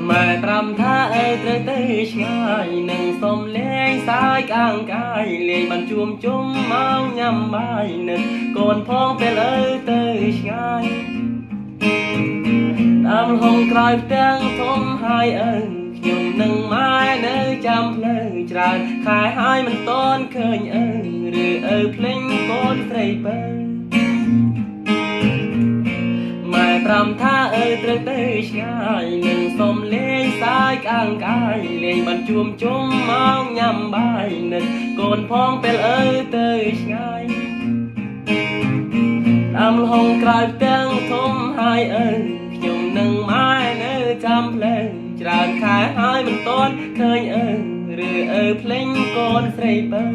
ម៉ែប្រាំថាអើត្រូវទៅឆ្ងាយនឹងសុំលេងសាយកាងកាយលេងបានជួមជុំមកញ៉ាំបាយនឹកកូនផងពេលអើទៅឆ្ងាយតាមហងក្រោយផ្ទាំងធំហើយអើខ្ញុំនឹងម៉ែនៅចាំផ្លូវច្រើនខែហើយមិនតន់ឃើញអើឬអើភ្លេងកូនត្រីបើម៉ែប្រាំថាអើត្រូវទៅឆ្ងាយនឹងសុំលេងសាយកាងកាយលេងបានជួមជុំមកញ៉ាំបាយនឹកកូនផងពេលអើទៅឆ្ងាយតាមហងក្រោយផ្ទាំងធំហើយអើខ្ញុំនឹងម៉ែនៅចាំផ្លូវច្រើនខែហើយមិនតន់ឃើញអើឬអើភ្លេងកូនស្រីបើ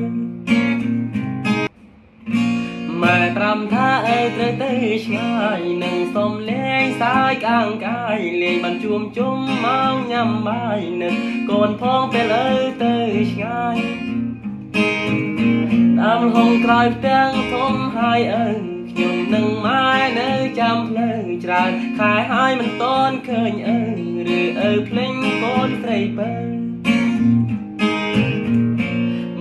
ម៉ែប្រាំថាអើត្រូវទៅឆ្ងាយនឹងសុំលេងសាយកាងកាយលេងបានជួមជុំមកញ៉ាំបាយនឹកកូនផងពេលអើទៅឆ្ងាយតាមហងក្រោយផ្ទាំងធំហើយអើខ្ញុំនឹងម៉ែនៅចាំផ្លូវច្រើនខែហើយមិនតន់ឃើញអើឬអើភ្លេងកូនស្រីបើ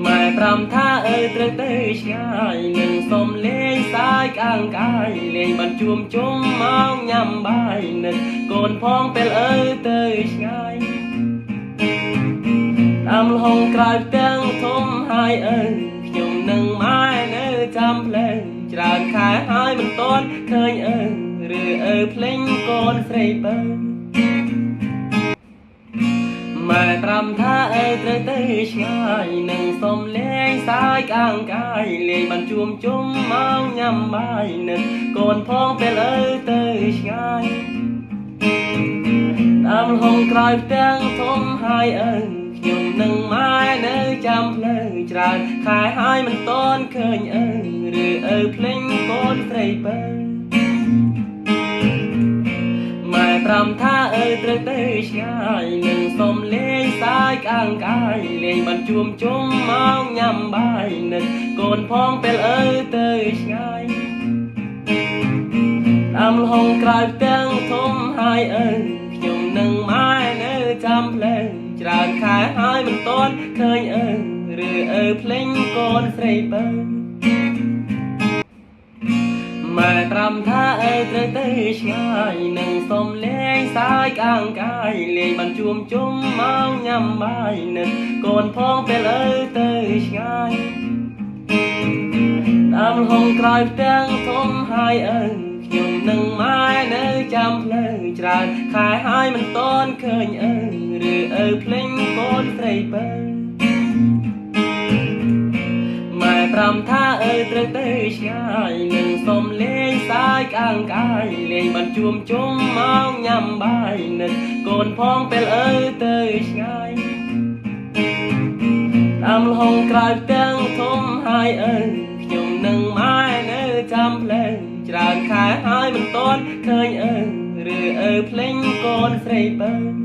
ម៉ែប្រាំថាអើត្រូវទៅឆ្ងាយនឹងសុំលេងសាយកាងកាយលេងបានជួមជុំមកញ៉ាំបាយនឹកកូនផងពេលអើទៅឆ្ងាយតាមហងក្រោយផ្ទាំងធំហើយអើខ្ញុំនឹងម៉ែនៅចាំផ្លូវច្រើនខែហើយមិនតន់ឃើញអើឬអើភ្លេងកូនស្រីបើម៉ែប្រាំថាអើត្រូវទៅឆ្ងាយនឹងសុំលេងសាយកាងកាយលេងបានជួមជុំមកញ៉ាំបាយនឹកកូនផងពេលអើទៅឆ្ងាយតាមហងក្រោយផ្ទាំងធំហើយអើខ្ញុំនឹងម៉ែនៅចាំផ្លូវច្រើនខែហើយមិនតន់ឃើញអើឬអើភ្លេងកូនស្រីបើម៉ែប្រាំថាអើត្រូវទៅឆ្ងាយនឹងសុំលេងសាយកាងកាយលេងបានជួមជុំមកញ៉ាំបាយនឹកកូនផងពេលអើទៅឆ្ងាយតាមហងក្រោយផ្ទាំងធំហើយអើខ្ញុំនឹងម៉ែនៅចាំផ្លូវច្រើនខែហើយមិនតន់ឃើញអើឬអើភ្លេងកូនស្រីបើម៉ែប្រាំថាអើត្រូវទៅឆ្ងាយនឹងសុំលេងសាយកាងកាយលេងបានជួមជុំមកញ៉ាំបាយនឹកកូនផងពេលអើទៅឆ្ងាយតាមហងក្រោយផ្ទាំងធំហើយអើខ្ញុំនឹងម៉ែនៅចាំផ្លូវច្រើនខែហើយមិនតន់ឃើញអើឬអើភ្លេងកូនស្រីបើម៉ែប្រាំថាអើត្រូវទៅឆ្ងាយនឹងសុំលេងសាយកាងកាយលេងបានជួមជុំមកញ៉ាំបាយនឹកកូនផងពេលអើទៅឆ្ងាយតាមហងក្រោយផ្ទាំងធំហើយអើខ្ញុំនឹងម៉ែនៅចាំផ្លូវច្រើនខែហើយមិនតន់ឃើញអើឬអើភ្លេងកូនស្រីបើ